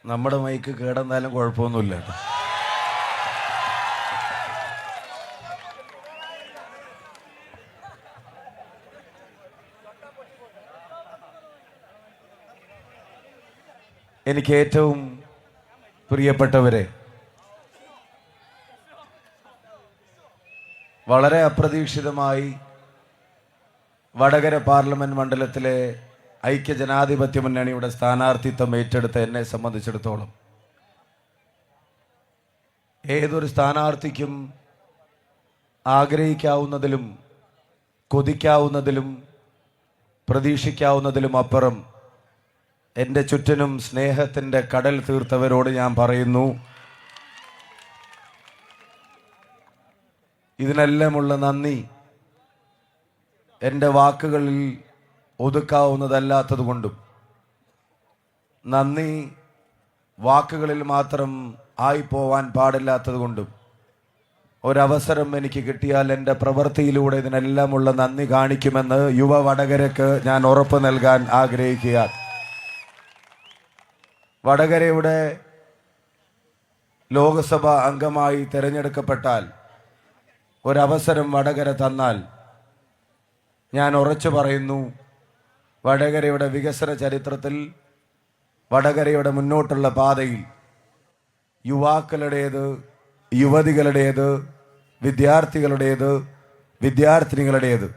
നമ്മുടെ മൈക്ക് കേടെന്നാലും കുഴപ്പമൊന്നുമില്ല. എനിക്ക് ഏറ്റവും പ്രിയപ്പെട്ടവരെ, വളരെ അപ്രതീക്ഷിതമായി വടകര പാർലമെന്റ് മണ്ഡലത്തിലെ ഐക്യജനാധിപത്യ മുന്നണിയുടെ സ്ഥാനാർത്ഥിത്വം ഏറ്റെടുത്ത എന്നെ സംബന്ധിച്ചിടത്തോളം ഏതൊരു സ്ഥാനാർത്ഥിക്കും ആഗ്രഹിക്കാവുന്നതിലും കൊതിക്കാവുന്നതിലും പ്രതീക്ഷിക്കാവുന്നതിലും അപ്പുറം എൻ്റെ ചുറ്റിനും സ്നേഹത്തിൻ്റെ കടൽ തീർത്തവരോട് ഞാൻ പറയുന്നു, ഇതിനെല്ലാമുള്ള നന്ദി എൻ്റെ വാക്കുകളിൽ ഒതുക്കാവുന്നതല്ലാത്തതുകൊണ്ടും നന്ദി വാക്കുകളിൽ മാത്രം ആയിപ്പോവാൻ പാടില്ലാത്തതുകൊണ്ടും ഒരവസരം എനിക്ക് കിട്ടിയാൽ എൻ്റെ പ്രവൃത്തിയിലൂടെ ഇതിനെല്ലാമുള്ള നന്ദി കാണിക്കുമെന്ന് യുവ വടകരയ്ക്ക് ഞാൻ ഉറപ്പ് നൽകാൻ ആഗ്രഹിക്കുകയാണ്. വടകരയുടെ ലോകസഭ അംഗമായി തിരഞ്ഞെടുക്കപ്പെട്ടാൽ ഒരവസരം വടകര തന്നാൽ ഞാൻ ഉറച്ചു പറയുന്നു, വടകരയുടെ വികസന ചരിത്രത്തിൽ, വടകരയുടെ മുന്നോട്ടുള്ള പാതയിൽ യുവാക്കളുടേത്, യുവതികളുടേത്, വിദ്യാർത്ഥികളുടേത്, വിദ്യാർത്ഥിനികളുടേത്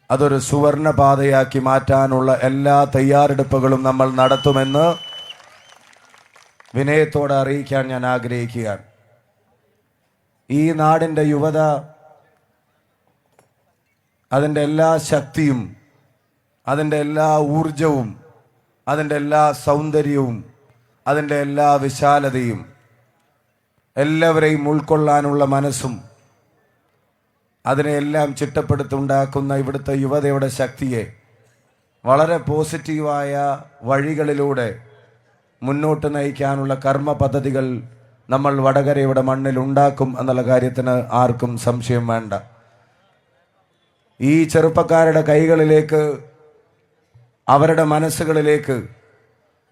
അതൊരു സുവർണ പാതയാക്കി മാറ്റാനുള്ള എല്ലാ തയ്യാറെടുപ്പുകളും നമ്മൾ നടത്തുമെന്ന് വിനയത്തോടെ അറിയിക്കാൻ ഞാൻ ആഗ്രഹിക്കുകയാണ്. ഈ നാടിൻ്റെ യുവത അതിൻ്റെ എല്ലാ ശക്തിയും, അതിൻ്റെ എല്ലാ ഊർജവും, അതിൻ്റെ എല്ലാ സൗന്ദര്യവും, അതിൻ്റെ എല്ലാ വിശാലതയും, എല്ലാവരെയും ഉൾക്കൊള്ളാനുള്ള മനസ്സും, അതിനെയെല്ലാം ചിട്ടപ്പെടുത്തുണ്ടാക്കുന്ന ഇവിടുത്തെ യുവതയുടെ ശക്തിയെ വളരെ പോസിറ്റീവായ വഴികളിലൂടെ മുന്നോട്ട് നയിക്കാനുള്ള കർമ്മ പദ്ധതികൾ നമ്മൾ വടകരയുടെ മണ്ണിൽ ഉണ്ടാക്കും എന്നുള്ള കാര്യത്തിന് ആർക്കും സംശയം വേണ്ട. ഈ ചെറുപ്പക്കാരുടെ കൈകളിലേക്ക്, അവരുടെ മനസ്സുകളിലേക്ക്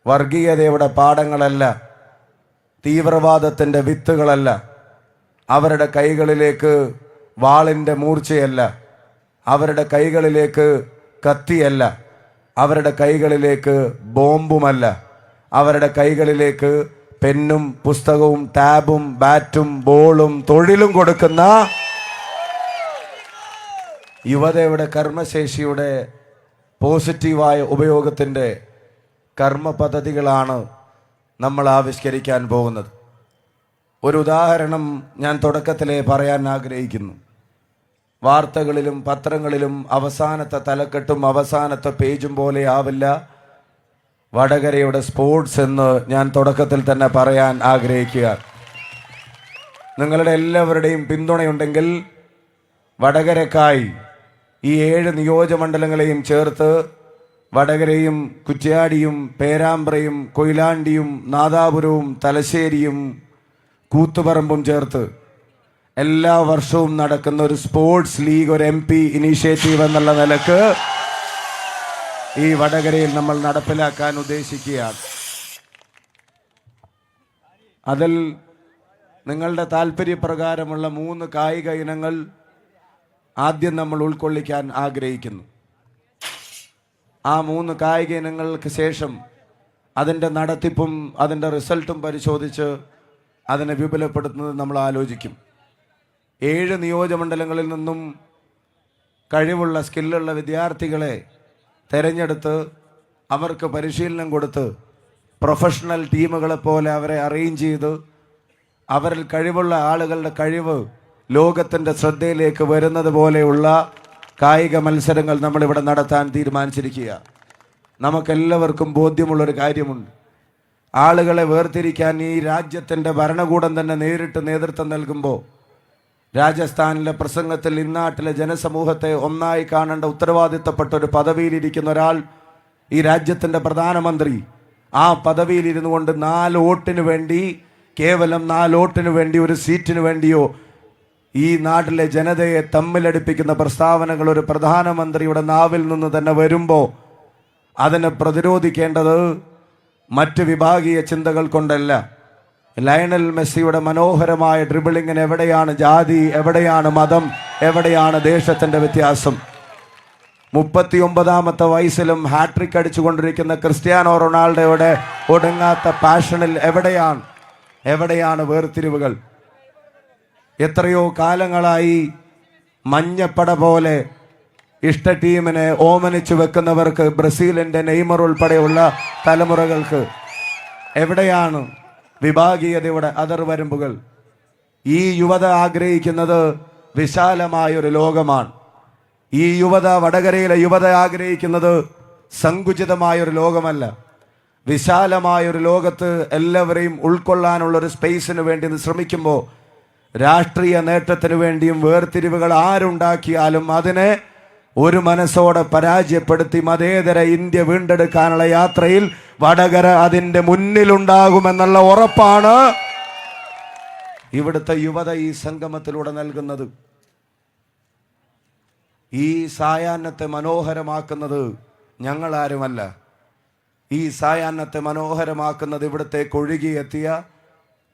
വർഗീയതയുടെ പാഠങ്ങളല്ല, തീവ്രവാദത്തിൻ്റെ വിത്തുകളല്ല, അവരുടെ കൈകളിലേക്ക് വാളിൻ്റെ മൂർച്ചയല്ല, അവരുടെ കൈകളിലേക്ക് കത്തിയല്ല, അവരുടെ കൈകളിലേക്ക് ബോംബുമല്ല, അവരുടെ കൈകളിലേക്ക് പെന്നും പുസ്തകവും ടാബും ബാറ്റും ബോളും തൊഴിലും കൊടുക്കുന്ന യുവതയുടെ കർമ്മശേഷിയുടെ പോസിറ്റീവായ ഉപയോഗത്തിൻ്റെ കർമ്മ പദ്ധതികളാണ് നമ്മൾ ആവിഷ്കരിക്കാൻ പോകുന്നത്. ഒരു ഉദാഹരണം ഞാൻ തുടക്കത്തിലേ പറയാൻ ആഗ്രഹിക്കുന്നു. വാർത്തകളിലും പത്രങ്ങളിലും അവസാനത്തെ തലക്കെട്ടും അവസാനത്തെ പേജും പോലെ ആവില്ല വടകരയുടെ സ്പോർട്സ് എന്ന് ഞാൻ തുടക്കത്തിൽ തന്നെ പറയാൻ ആഗ്രഹിക്കുക. നിങ്ങളുടെ എല്ലാവരുടെയും പിന്തുണയുണ്ടെങ്കിൽ വടകരക്കായി ഈ 7 നിയോജകമണ്ഡലങ്ങളെയും ചേർത്ത് വടകരയും കുറ്റ്യാടിയും പേരാമ്പ്രയും കൊയിലാണ്ടിയും നാദാപുരവും തലശ്ശേരിയും കൂത്തുപറമ്പും ചേർത്ത് എല്ലാ വർഷവും നടക്കുന്ന ഒരു സ്പോർട്സ് ലീഗ്, ഒരു MP ഇനീഷ്യേറ്റീവ് എന്നുള്ള നിലക്ക് ഈ വടകരയിൽ നമ്മൾ നടപ്പിലാക്കാൻ ഉദ്ദേശിക്കുകയാണ്. അതിൽ നിങ്ങളുടെ താല്പര്യപ്രകാരമുള്ള 3 കായിക ഇനങ്ങൾ ആദ്യം നമ്മൾ ഉൾക്കൊള്ളിക്കാൻ ആഗ്രഹിക്കുന്നു. ആ 3 കായിക ഇനങ്ങൾക്ക് ശേഷം അതിൻ്റെ നടത്തിപ്പും അതിൻ്റെ റിസൾട്ടും പരിശോധിച്ച് അതിനെ വിപുലപ്പെടുത്തുന്നത് നമ്മൾ ആലോചിക്കും. 7 നിയോജകമണ്ഡലങ്ങളിൽ നിന്നും കഴിവുള്ള സ്കില്ലുള്ള വിദ്യാർത്ഥികളെ തിരഞ്ഞെടുത്ത് അവർക്ക് പരിശീലനം കൊടുത്ത് പ്രൊഫഷണൽ ടീമുകളെ പോലെ അവരെ അറേഞ്ച് ചെയ്ത് അവരിൽ കഴിവുള്ള ആളുകളുടെ കഴിവ് ലോകത്തിൻ്റെ ശ്രദ്ധയിലേക്ക് വരുന്നത് പോലെയുള്ള കായിക മത്സരങ്ങൾ നമ്മളിവിടെ നടത്താൻ തീരുമാനിച്ചിരിക്കുക. നമുക്കെല്ലാവർക്കും ബോധ്യമുള്ളൊരു കാര്യമുണ്ട്. ആളുകളെ വേർതിരിക്കാൻ ഈ രാജ്യത്തിൻ്റെ ഭരണകൂടം തന്നെ നേരിട്ട് നേതൃത്വം നൽകുമ്പോൾ രാജസ്ഥാനിലെ പ്രസംഗത്തിൽ ഇന്നാട്ടിലെ ജനസമൂഹത്തെ ഒന്നായി കാണേണ്ട ഉത്തരവാദിത്തപ്പെട്ട ഒരു പദവിയിലിരിക്കുന്ന ഒരാൾ, ഈ രാജ്യത്തിൻ്റെ പ്രധാനമന്ത്രി, ആ പദവിയിലിരുന്നു കൊണ്ട് 4 വോട്ടിന് വേണ്ടി, കേവലം 4 വോട്ടിന് വേണ്ടി, ഒരു സീറ്റിന് വേണ്ടിയോ ഈ നാട്ടിലെ ജനതയെ തമ്മിലടിപ്പിക്കുന്ന പ്രസ്താവനകൾ ഒരു പ്രധാനമന്ത്രിയുടെ നാവിൽ നിന്ന് തന്നെ വരുമ്പോൾ അതിനെ പ്രതിരോധിക്കേണ്ടത് മറ്റ് വിഭാഗീയ ചിന്തകൾ കൊണ്ടല്ല. ലയണൽ മെസ്സിയുടെ മനോഹരമായ ഡ്രിബിളിങ്ങിന് എവിടെയാണ് ജാതി, എവിടെയാണ് മതം, എവിടെയാണ് ദേശത്തിന്റെ വ്യത്യാസം? 39ാമത്തെ വയസ്സിലും ഹാട്രിക് അടിച്ചുകൊണ്ടിരിക്കുന്ന ക്രിസ്ത്യാനോ റൊണാൾഡോയുടെ ഒടുങ്ങാത്ത പാഷനിൽ എവിടെയാണ് വേർതിരിവുകൾ? എത്രയോ കാലങ്ങളായി മഞ്ഞപ്പട പോലെ ഇഷ്ട ടീമിനെ ഓമനിച്ചു വെക്കുന്നവർക്ക്, ബ്രസീലിന്റെ നെയ്മർ ഉൾപ്പെടെയുള്ള തലമുറകൾക്ക് എവിടെയാണ് വിഭാഗീയതയുടെ അതിർവരമ്പുകൾ? ഈ യുവത ആഗ്രഹിക്കുന്നത് വിശാലമായൊരു ലോകമാണ്. ഈ യുവത, വടകരയിലെ യുവത ആഗ്രഹിക്കുന്നത് സങ്കുചിതമായൊരു ലോകമല്ല, വിശാലമായൊരു ലോകത്ത് എല്ലാവരെയും ഉൾക്കൊള്ളാനുള്ളൊരു സ്പേസിന് വേണ്ടി ശ്രമിക്കുമ്പോൾ രാഷ്ട്രീയ നേട്ടത്തിന് വേണ്ടിയും വേർതിരിവുകൾ ആരുണ്ടാക്കിയാലും അതിനെ ഒരു മനസ്സോടെ പരാജയപ്പെടുത്തി മതേതര ഇന്ത്യ വീണ്ടെടുക്കാനുള്ള യാത്രയിൽ വടകര അതിൻ്റെ മുന്നിലുണ്ടാകുമെന്നുള്ള ഉറപ്പാണ് ഇവിടുത്തെ യുവത ഈ സംഗമത്തിലൂടെ നൽകുന്നത്. ഈ സായാഹ്നത്തെ മനോഹരമാക്കുന്നത് ഞങ്ങളാരുമല്ല. ഈ സായാഹ്നത്തെ മനോഹരമാക്കുന്നത് ഇവിടത്തേക്ക് ഒഴുകിയെത്തിയ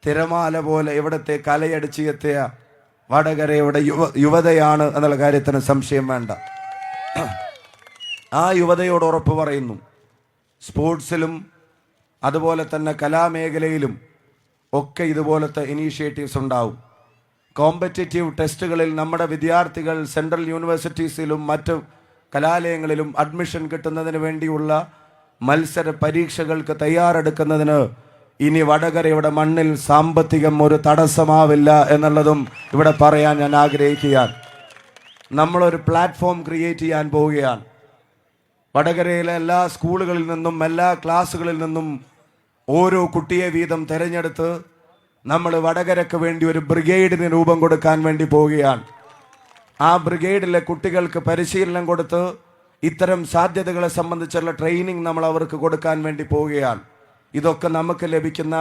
തിരമാല പോലെ ഇവിടത്തേക്ക് അലയടിച്ച് എത്തിയ വടകരയുടെ യുവതയാണ് എന്നുള്ള കാര്യത്തിന് സംശയം വേണ്ട. ആ യുവതയോട് ഉറപ്പ് പറയുന്നു, സ്പോർട്സിലും അതുപോലെ തന്നെ കലാമേഖലയിലും ഒക്കെ ഇതുപോലത്തെ ഇനീഷ്യേറ്റീവ്സ് ഉണ്ടാവും. കോമ്പറ്റേറ്റീവ് ടെസ്റ്റുകളിൽ നമ്മുടെ വിദ്യാർത്ഥികൾ സെൻട്രൽ യൂണിവേഴ്സിറ്റീസിലും മറ്റ് കലാലയങ്ങളിലും അഡ്മിഷൻ കിട്ടുന്നതിന് വേണ്ടിയുള്ള മത്സര പരീക്ഷകൾക്ക് തയ്യാറെടുക്കുന്നതിന് ഇനി വടകരയുടെ മണ്ണിൽ സാമ്പത്തികം ഒരു തടസ്സമാവില്ല എന്നുള്ളതും ഇവിടെ പറയാൻ ഞാൻ ആഗ്രഹിക്കുകയാണ്. നമ്മളൊരു പ്ലാറ്റ്ഫോം ക്രിയേറ്റ് ചെയ്യാൻ പോവുകയാണ്. വടകരയിലെ എല്ലാ സ്കൂളുകളിൽ നിന്നും എല്ലാ ക്ലാസ്സുകളിൽ നിന്നും ഓരോ കുട്ടിയെ വീതം തിരഞ്ഞെടുത്ത് നമ്മൾ വടകരയ്ക്ക് വേണ്ടി ഒരു ബ്രിഗേഡിന് രൂപം കൊടുക്കാൻ വേണ്ടി പോവുകയാണ്. ആ ബ്രിഗേഡിലെ കുട്ടികൾക്ക് പരിശീലനം കൊടുത്ത് ഇത്തരം സാധ്യതകളെ സംബന്ധിച്ചുള്ള ട്രെയിനിങ് നമ്മൾ അവർക്ക് കൊടുക്കാൻ വേണ്ടി പോവുകയാണ്. ഇതൊക്കെ നമുക്ക് ലഭിക്കുന്ന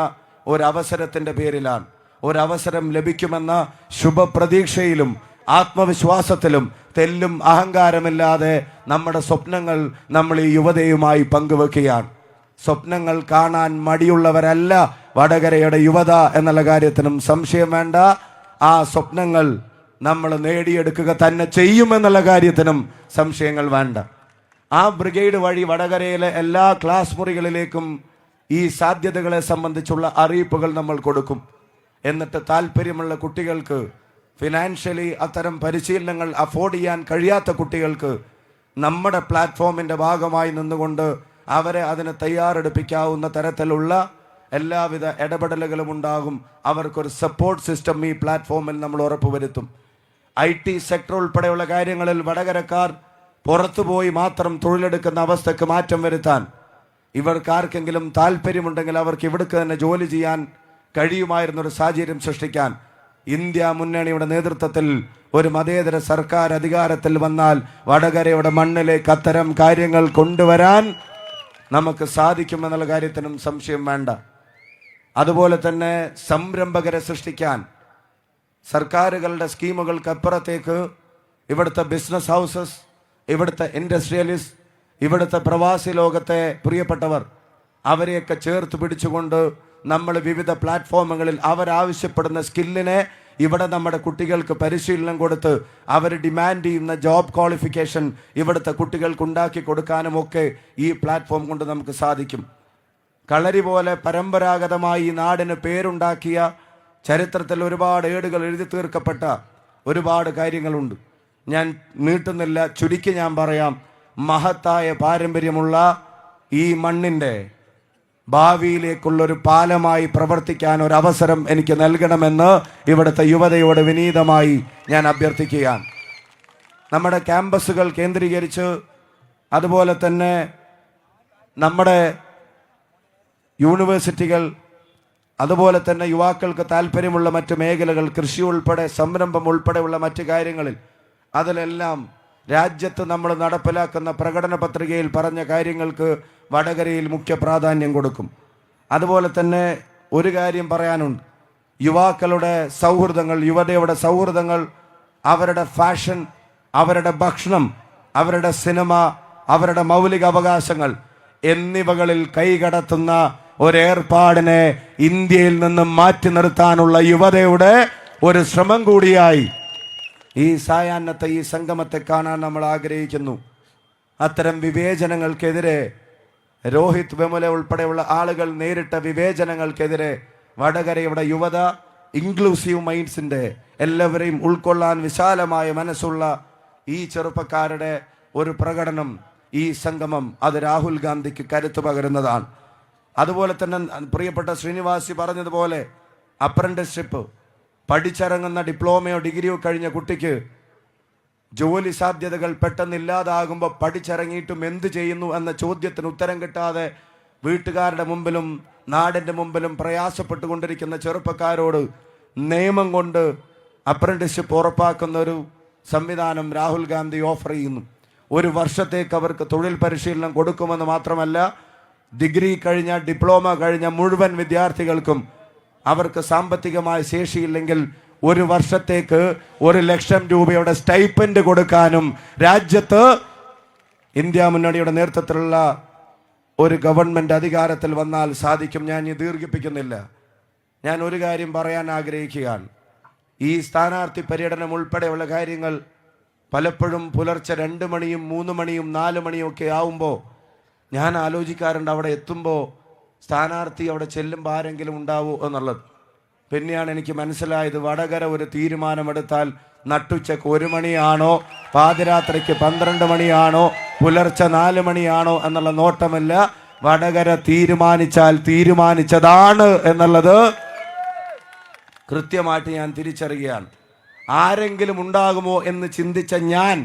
ഒരവസരത്തിൻ്റെ പേരിലാണ്. ഒരവസരം ലഭിക്കുമെന്ന ശുഭപ്രതീക്ഷയിലും ആത്മവിശ്വാസത്തിലും തെല്ലും അഹങ്കാരമില്ലാതെ നമ്മുടെ സ്വപ്നങ്ങൾ നമ്മൾ ഈ യുവതയുമായി പങ്കുവെക്കുകയാണ്. സ്വപ്നങ്ങൾ കാണാൻ മടിയുള്ളവരല്ല വടകരയുടെ യുവത എന്നുള്ള കാര്യത്തിനും സംശയം വേണ്ട. ആ സ്വപ്നങ്ങൾ നമ്മൾ നേടിയെടുക്കുക തന്നെ ചെയ്യുമെന്നുള്ള കാര്യത്തിനും സംശയങ്ങൾ വേണ്ട. ആ ബ്രിഗേഡ് വഴി വടകരയിലെ എല്ലാ ക്ലാസ് മുറികളിലേക്കും ഈ സാധ്യതകളെ സംബന്ധിച്ചുള്ള അറിയിപ്പുകൾ നമ്മൾ കൊടുക്കും. എന്നിട്ട് താല്പര്യമുള്ള കുട്ടികൾക്ക്, ഫിനാൻഷ്യലി അത്തരം പരിശീലനങ്ങൾ അഫോർഡ് ചെയ്യാൻ കഴിയാത്ത കുട്ടികൾക്ക് നമ്മുടെ പ്ലാറ്റ്ഫോമിൻ്റെ ഭാഗമായി നിന്നുകൊണ്ട് അവരെ അതിന് തയ്യാറെടുപ്പിക്കാവുന്ന തരത്തിലുള്ള എല്ലാവിധ ഇടപെടലുകളും ഉണ്ടാകും. അവർക്കൊരു സപ്പോർട്ട് സിസ്റ്റം ഈ പ്ലാറ്റ്ഫോമിൽ നമ്മൾ ഉറപ്പുവരുത്തും. IT സെക്ടർ ഉൾപ്പെടെയുള്ള കാര്യങ്ങളിൽ വടകരക്കാർ പുറത്തുപോയി മാത്രം തൊഴിലെടുക്കുന്ന അവസ്ഥയ്ക്ക് മാറ്റം വരുത്താൻ ഇവർക്കാർക്കെങ്കിലും താല്പര്യമുണ്ടെങ്കിൽ അവർക്ക് ഇവിടേക്ക് തന്നെ ജോലി ചെയ്യാൻ കഴിയുമായിരുന്നൊരു സാഹചര്യം സൃഷ്ടിക്കാൻ ഇന്ത്യ മുന്നണിയുടെ നേതൃത്വത്തിൽ ഒരു മതേതര സർക്കാർ അധികാരത്തിൽ വന്നാൽ വടകരയുടെ മണ്ണിലേക്ക് അത്തരം കാര്യങ്ങൾ കൊണ്ടുവരാൻ നമുക്ക് സാധിക്കുമെന്നുള്ള കാര്യത്തിനും സംശയം വേണ്ട. അതുപോലെ തന്നെ സംരംഭകരെ സൃഷ്ടിക്കാൻ സർക്കാരുകളുടെ സ്കീമുകൾക്ക് അപ്പുറത്തേക്ക് ഇവിടുത്തെ ബിസിനസ് ഹൗസസ്, ഇവിടുത്തെ ഇൻഡസ്ട്രിയലിസ്റ്റ്, ഇവിടുത്തെ പ്രവാസി ലോകത്തെ പ്രിയപ്പെട്ടവർ അവരെയൊക്കെ ചേർത്ത് പിടിച്ചുകൊണ്ട് നമ്മൾ വിവിധ പ്ലാറ്റ്ഫോമുകളിൽ അവരാവശ്യപ്പെടുന്ന സ്കില്ലിനെ ഇവിടെ നമ്മുടെ കുട്ടികൾക്ക് പരിശീലനം കൊടുത്ത് അവർ ഡിമാൻഡ് ചെയ്യുന്ന ജോബ് ക്വാളിഫിക്കേഷൻ ഇവിടുത്തെ കുട്ടികൾക്ക് ഉണ്ടാക്കി കൊടുക്കാനുമൊക്കെ ഈ പ്ലാറ്റ്ഫോം കൊണ്ട് നമുക്ക് സാധിക്കും. കളരി പോലെ പരമ്പരാഗതമായി ഈ നാടിന് പേരുണ്ടാക്കിയ, ചരിത്രത്തിൽ ഒരുപാട് ഏടുകൾ എഴുതി തീർക്കപ്പെട്ട ഒരുപാട് കാര്യങ്ങളുണ്ട്. ഞാൻ നീട്ടുന്നില്ല, ചുരുക്കി ഞാൻ പറയാം. മഹത്തായ പാരമ്പര്യമുള്ള ഈ മണ്ണിൻ്റെ ഭാവിയിലേക്കുള്ളൊരു പാലമായി പ്രവർത്തിക്കാൻ ഒരു അവസരം എനിക്ക് നൽകണമെന്ന് ഇവിടുത്തെ യുവതയോട് വിനീതമായി ഞാൻ അഭ്യർത്ഥിക്കുകയാണ്. നമ്മുടെ ക്യാമ്പസുകൾ കേന്ദ്രീകരിച്ച്, അതുപോലെ തന്നെ നമ്മുടെ യൂണിവേഴ്സിറ്റികൾ, അതുപോലെ തന്നെ യുവാക്കൾക്ക് താല്പര്യമുള്ള മറ്റു മേഖലകൾ, കൃഷി ഉൾപ്പെടെ, സംരംഭം ഉൾപ്പെടെയുള്ള മറ്റു കാര്യങ്ങളിൽ, അതിലെല്ലാം രാജ്യത്ത് നമ്മൾ നടപ്പിലാക്കുന്ന പ്രകടന പത്രികയിൽ പറഞ്ഞ കാര്യങ്ങൾക്ക് വടകരയിൽ മുഖ്യ പ്രാധാന്യം കൊടുക്കും. അതുപോലെ തന്നെ ഒരു കാര്യം പറയാനുണ്ട്. യുവാക്കളുടെ സൗഹൃദങ്ങൾ, യുവതയുടെ സൗഹൃദങ്ങൾ, അവരുടെ ഫാഷൻ, അവരുടെ ഭക്ഷണം, അവരുടെ സിനിമ, അവരുടെ മൗലിക അവകാശങ്ങൾ എന്നിവകളിൽ കൈകടത്തുന്ന ഒരേർപ്പാടിനെ ഇന്ത്യയിൽ നിന്നും മാറ്റി നിർത്താനുള്ള യുവതയുടെ ഒരു ശ്രമം കൂടിയായി ഈ സായാഹ്നത്തെ, ഈ സംഗമത്തെ കാണാൻ നമ്മൾ ആഗ്രഹിക്കുന്നു. അത്തരം വിവേചനങ്ങൾക്കെതിരെ രോഹിത് വെമുല ഉൾപ്പെടെയുള്ള ആളുകൾ നേരിട്ട വിവേചനങ്ങൾക്കെതിരെ വടകരയുടെ യുവത ഇൻക്ലൂസീവ് മൈൻഡ്സിൻ്റെ, എല്ലാവരെയും ഉൾക്കൊള്ളാൻ വിശാലമായ മനസ്സുള്ള ഈ ചെറുപ്പക്കാരുടെ ഒരു പ്രകടനം, ഈ സംഗമം, അത് രാഹുൽ ഗാന്ധിക്ക് കരുത്തു പകരുന്നതാണ്. അതുപോലെ തന്നെ പ്രിയപ്പെട്ട ശ്രീനിവാസി പറഞ്ഞതുപോലെ അപ്രന്റീസ്ഷിപ്പ് പഠിച്ചിറങ്ങുന്ന ഡിപ്ലോമയോ ഡിഗ്രിയോ കഴിഞ്ഞ കുട്ടിക്ക് ജോലി സാധ്യതകൾ പെട്ടെന്ന് ഇല്ലാതാകുമ്പോൾ പഠിച്ചിറങ്ങിയിട്ടും എന്ത് ചെയ്യുന്നു എന്ന ചോദ്യത്തിന് ഉത്തരം കിട്ടാതെ വീട്ടുകാരുടെ മുമ്പിലും നാടിൻ്റെ മുമ്പിലും പ്രയാസപ്പെട്ടുകൊണ്ടിരിക്കുന്ന ചെറുപ്പക്കാരോട് നിയമം കൊണ്ട് അപ്രന്റീസ്ഷിപ്പ് ഉറപ്പാക്കുന്ന ഒരു സംവിധാനം രാഹുൽ ഗാന്ധി ഓഫർ ചെയ്യുന്നു. ഒരു വർഷത്തേക്ക് അവർക്ക് തൊഴിൽ പരിശീലനം കൊടുക്കുമെന്ന് മാത്രമല്ല, ഡിഗ്രി കഴിഞ്ഞ, ഡിപ്ലോമ കഴിഞ്ഞ മുഴുവൻ വിദ്യാർത്ഥികൾക്കും അവർക്ക് സാമ്പത്തികമായ ശേഷിയില്ലെങ്കിൽ ഒരു വർഷത്തേക്ക് 1,00,000 രൂപയുടെ സ്റ്റൈപ്പൻഡ് കൊടുക്കാനും രാജ്യത്ത് ഇന്ത്യ മുന്നണിയുടെ നേതൃത്വത്തിലുള്ള ഒരു ഗവൺമെൻറ് അധികാരത്തിൽ വന്നാൽ സാധിക്കും. ഞാൻ ഈ ദീർഘിപ്പിക്കുന്നില്ല. ഞാൻ ഒരു കാര്യം പറയാൻ ആഗ്രഹിക്കുകയാണ്. ഈ സ്ഥാനാർത്ഥി പര്യടനം ഉൾപ്പെടെയുള്ള കാര്യങ്ങൾ പലപ്പോഴും പുലർച്ചെ 2 മണിയും 3 മണിയും 4 മണിയും ഒക്കെ ആവുമ്പോൾ ഞാൻ ആലോചിക്കാറുണ്ട്, അവിടെ എത്തുമ്പോൾ സ്ഥാനാർത്ഥി അവിടെ ചെല്ലുമ്പോൾ ആരെങ്കിലും ഉണ്ടാവൂ എന്നുള്ളത്. പിന്നെയാണ് എനിക്ക് മനസ്സിലായത്, വടകര ഒരു തീരുമാനമെടുത്താൽ നട്ടുച്ചക്ക് 1 മണിയാണോ, പാതിരാത്രിക്ക് 12 മണിയാണോ, പുലർച്ചെ 4 മണിയാണോ എന്നുള്ള നോട്ടമല്ല. വടകര തീരുമാനിച്ചാൽ തീരുമാനിച്ചതാണ് എന്നുള്ളത് കൃത്യമായിട്ട് ഞാൻ തിരിച്ചറിയുകയാണ്. ആരെങ്കിലും ഉണ്ടാകുമോ എന്ന് ചിന്തിച്ച ഞാൻ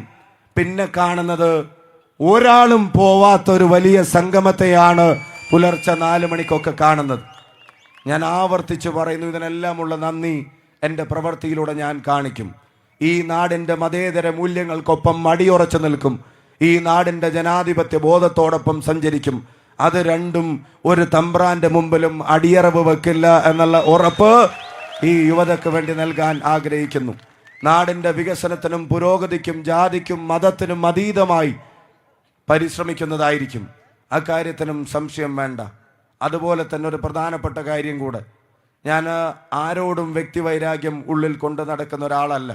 പിന്നെ കാണുന്നത് ഒരാളും പോവാത്തൊരു വലിയ സംഗമത്തെയാണ് പുലർച്ചെ 4 മണിക്കൊക്കെ കാണുന്നത്. ഞാൻ ആവർത്തിച്ച് പറയുന്നു, ഇതിനെല്ലാമുള്ള നന്ദി എൻ്റെ പ്രവൃത്തിയിലൂടെ ഞാൻ കാണിക്കും. ഈ നാടിൻ്റെ മതേതര മൂല്യങ്ങൾക്കൊപ്പം അടിയുറച്ചു നിൽക്കും. ഈ നാടിൻ്റെ ജനാധിപത്യ ബോധത്തോടൊപ്പം സഞ്ചരിക്കും. അത് രണ്ടും ഒരു തമ്പ്രാൻ്റെ മുമ്പിലും അടിയറവ് വെക്കില്ല എന്നുള്ള ഉറപ്പ് ഈ യുവതയ്ക്ക് വേണ്ടി നൽകാൻ ആഗ്രഹിക്കുന്നു. നാടിൻ്റെ വികസനത്തിനും പുരോഗതിക്കും ജാതിക്കും മതത്തിനും അതീതമായി പരിശ്രമിക്കുന്നതായിരിക്കും. അക്കാര്യത്തിനും സംശയം വേണ്ട. അതുപോലെ തന്നെ ഒരു പ്രധാനപ്പെട്ട കാര്യം കൂടെ, ഞാൻ ആരോടും വ്യക്തിവൈരാഗ്യം ഉള്ളിൽ കൊണ്ട് നടക്കുന്ന ഒരാളല്ല.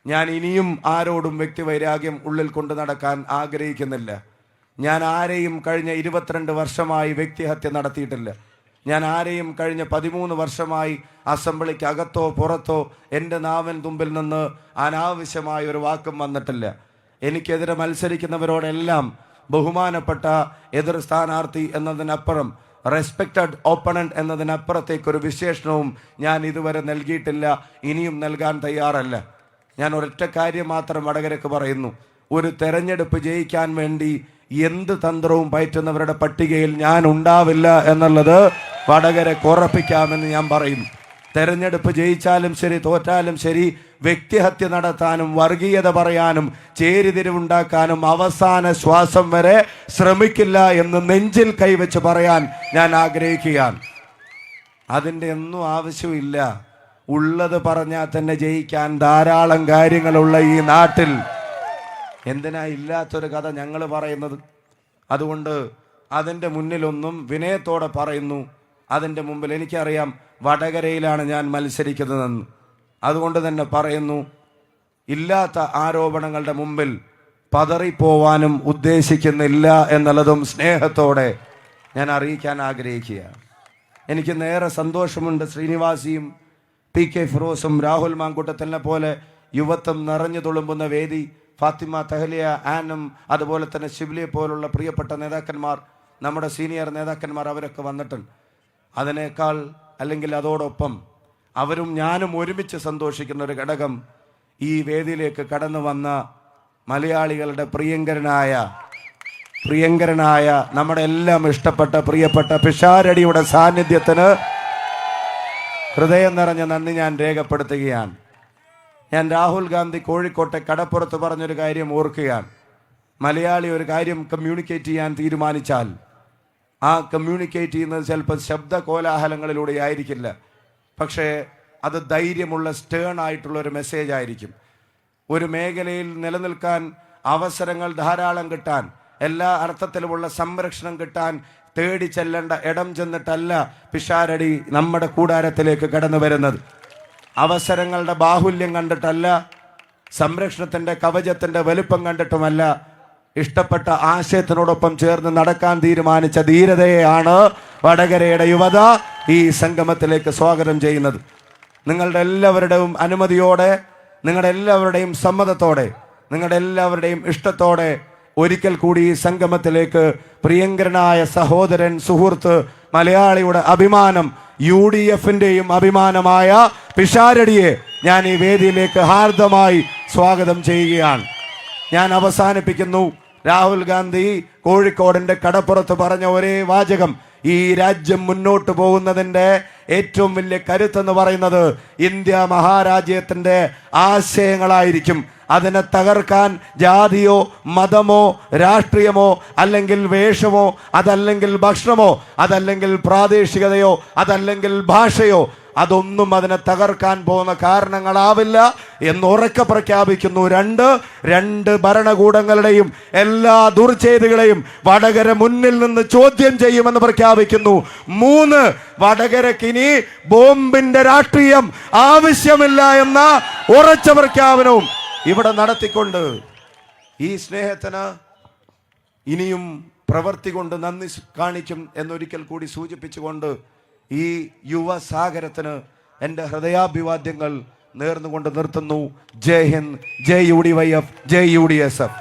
ഞാൻ ഇനിയും ആരോടും വ്യക്തിവൈരാഗ്യം ഉള്ളിൽ കൊണ്ട് നടക്കാൻ ആഗ്രഹിക്കുന്നില്ല. ഞാൻ ആരെയും കഴിഞ്ഞ 22 വർഷമായി വ്യക്തിഹത്യ നടത്തിയിട്ടില്ല. ഞാൻ ആരെയും കഴിഞ്ഞ 13 വർഷമായി അസംബ്ലിക്ക് അകത്തോ പുറത്തോ എൻ്റെ നാവിൻ തുമ്പിൽ നിന്ന് അനാവശ്യമായ ഒരു വാക്കും വന്നിട്ടില്ല. എനിക്കെതിരെ മത്സരിക്കുന്നവരോടെല്ലാം ബഹുമാനപ്പെട്ട എതിർ സ്ഥാനാർത്ഥി എന്നതിനപ്പുറം റെസ്പെക്റ്റഡ് ഓപ്പണന്റ് എന്നതിനപ്പുറത്തേക്കൊരു വിശേഷണവും ഞാൻ ഇതുവരെ നൽകിയിട്ടില്ല, ഇനിയും നൽകാൻ തയ്യാറല്ല. ഞാൻ ഒരൊറ്റ കാര്യം മാത്രം വടകരക്ക് പറയുന്നു, ഒരു തെരഞ്ഞെടുപ്പ് ജയിക്കാൻ വേണ്ടി എന്ത് തന്ത്രവും പയറ്റുന്നവരുടെ പട്ടികയിൽ ഞാൻ ഉണ്ടാവില്ല എന്നുള്ളത് വടകരക്ക് ഉറപ്പിക്കാമെന്ന് ഞാൻ പറയുന്നു. തെരഞ്ഞെടുപ്പ് ജയിച്ചാലും ശരി തോറ്റാലും ശരി വ്യക്തിഹത്യ നടത്താനും വർഗീയത പറയാനും ചേരിതിരിവുണ്ടാക്കാനും അവസാന ശ്വാസം വരെ ശ്രമിക്കില്ല എന്ന് നെഞ്ചിൽ കൈവച്ച് പറയാൻ ഞാൻ ആഗ്രഹിക്കുകയാണ്. അതിൻ്റെ ഒന്നും ആവശ്യമില്ല. ഉള്ളത് പറഞ്ഞാൽ തന്നെ ജയിക്കാൻ ധാരാളം കാര്യങ്ങളുള്ള ഈ നാട്ടിൽ എന്തിനാ ഇല്ലാത്തൊരു കഥ ഞങ്ങൾ പറയുന്നത്? അതുകൊണ്ട് അതിൻ്റെ മുന്നിലൊന്നും വിനയത്തോടെ പറയുന്നു. അതിൻ്റെ മുമ്പിൽ എനിക്കറിയാം വടകരയിലാണ് ഞാൻ മത്സരിക്കുന്നതെന്ന്. അതുകൊണ്ട് തന്നെ പറയുന്നു, ഇല്ലാത്ത ആരോപണങ്ങളുടെ മുമ്പിൽ പതറിപ്പോവാനും ഉദ്ദേശിക്കുന്നില്ല എന്നുള്ളതും സ്നേഹത്തോടെ ഞാൻ അറിയിക്കാൻ ആഗ്രഹിക്കുകയാണ്. എനിക്ക് നേരെ സന്തോഷമുണ്ട്. ശ്രീനിവാസിയും PK ഫിറോസും രാഹുൽ മാങ്കൂട്ടത്തിനെ പോലെ യുവത്വം നിറഞ്ഞു തുളുമ്പുന്ന വേദി, ഫാത്തിമ തഹലിയ ആനും അതുപോലെ തന്നെ ശിബ്ലിയെ പോലുള്ള പ്രിയപ്പെട്ട നേതാക്കന്മാർ, നമ്മുടെ സീനിയർ നേതാക്കന്മാർ, അവരൊക്കെ വന്നിട്ടുണ്ട്. അതിനേക്കാൾ അല്ലെങ്കിൽ അതോടൊപ്പം അവരും ഞാനും ഒരുമിച്ച് സന്തോഷിക്കുന്ന ഒരു ഘടകം, ഈ വേദിയിലേക്ക് കടന്നു വന്ന മലയാളികളുടെ പ്രിയങ്കരനായ നമ്മുടെ എല്ലാം ഇഷ്ടപ്പെട്ട പ്രിയപ്പെട്ട പിഷാരടിയുടെ സാന്നിധ്യത്തിന് ഹൃദയം നിറഞ്ഞ നന്ദി ഞാൻ രേഖപ്പെടുത്തുകയാണ്. ഞാൻ രാഹുൽ ഗാന്ധി കോഴിക്കോട്ടെ കടപ്പുറത്ത് പറഞ്ഞൊരു കാര്യം ഓർക്കുകയാണ്. മലയാളി ഒരു കാര്യം കമ്മ്യൂണിക്കേറ്റ് ചെയ്യാൻ തീരുമാനിച്ചാൽ ആ കമ്മ്യൂണിക്കേറ്റ് ചെയ്യുന്നത് ചിലപ്പോൾ ശബ്ദ കോലാഹലങ്ങളിലൂടെ ആയിരിക്കില്ല, പക്ഷേ അത് ധൈര്യമുള്ള സ്റ്റേൺ ആയിട്ടുള്ള ഒരു മെസ്സേജ് ആയിരിക്കും. ഒരു മേഖലയിൽ നിലനിൽക്കാൻ അവസരങ്ങൾ ധാരാളം കിട്ടാൻ, എല്ലാ അർത്ഥത്തിലുമുള്ള സംരക്ഷണം കിട്ടാൻ തേടി ചെല്ലേണ്ട ഇടം ചെന്നിട്ടല്ല പിഷാരടി നമ്മുടെ കൂടാരത്തിലേക്ക് കടന്നു വരുന്നത്. അവസരങ്ങളുടെ ബാഹുല്യം കണ്ടിട്ടല്ല, സംരക്ഷണത്തിന്റെ കവചത്തിന്റെ വലുപ്പം കണ്ടിട്ടുമല്ല, ഇഷ്ടപ്പെട്ട ആശയത്തിനോടൊപ്പം ചേർന്ന് നടക്കാൻ തീരുമാനിച്ച ധീരതയെയാണ് വടകരയുടെ യുവത ഈ സംഗമത്തിലേക്ക് സ്വാഗതം ചെയ്യുന്നത്. നിങ്ങളുടെ എല്ലാവരുടെയും അനുമതിയോടെ, നിങ്ങളുടെ എല്ലാവരുടെയും സമ്മതത്തോടെ, നിങ്ങളുടെ എല്ലാവരുടെയും ഇഷ്ടത്തോടെ ഒരിക്കൽ കൂടി ഈ സംഗമത്തിലേക്ക് പ്രിയങ്കരനായ സഹോദരൻ, സുഹൃത്ത്, മലയാളിയുടെ അഭിമാനം, UDFന്റെയും അഭിമാനമായ പിഷാരടിയെ ഞാൻ ഈ വേദിയിലേക്ക് ഹാർദമായി സ്വാഗതം ചെയ്യുകയാണ്. ഞാൻ അവസാനിപ്പിക്കുന്നു. രാഹുൽ ഗാന്ധി കോഴിക്കോടിന്റെ കടപ്പുറത്ത് പറഞ്ഞ ഒരേ വാചകം, ഈ രാജ്യം മുന്നോട്ട് പോകുന്നതിൻ്റെ ഏറ്റവും വലിയ കരുത്തെന്ന് പറയുന്നത് ഇന്ത്യ മഹാരാജ്യത്തിന്റെ ആശയങ്ങളായിരിക്കും. അതിനെ തകർക്കാൻ ജാതിയോ മതമോ രാഷ്ട്രീയമോ അല്ലെങ്കിൽ വേഷമോ അതല്ലെങ്കിൽ ഭക്ഷണമോ അതല്ലെങ്കിൽ പ്രാദേശികതയോ അതല്ലെങ്കിൽ ഭാഷയോ അതൊന്നും അതിനെ തകർക്കാൻ പോകുന്ന കാരണങ്ങളാവില്ല എന്ന് ഉറക്കെ പ്രഖ്യാപിക്കുന്നു. രണ്ട് ഭരണകൂടങ്ങളുടെയും എല്ലാ ദുർചെയ്തികളെയും വടകര മുന്നിൽ നിന്ന് ചോദ്യം ചെയ്യുമെന്ന് പ്രഖ്യാപിക്കുന്നു. 3 വടകരക്കിനി ബോംബിന്റെ രാഷ്ട്രീയം ആവശ്യമില്ല എന്ന ഉറച്ച പ്രഖ്യാപനവും ഇവിടെ നടത്തിക്കൊണ്ട് ഈ സ്നേഹത്തിന് ഇനിയും പ്രവൃത്തി കൊണ്ട് നന്ദി കാണിക്കും എന്നൊരിക്കൽ കൂടി സൂചിപ്പിച്ചുകൊണ്ട് ഈ യുവസാഗരത്തിന് എൻ്റെ ഹൃദയാഭിവാദ്യങ്ങൾ നേർന്നുകൊണ്ട് നിർത്തുന്നു. ജയ് ഹിന്ദ്, ജയ് UDYF, ജയ് UDSF.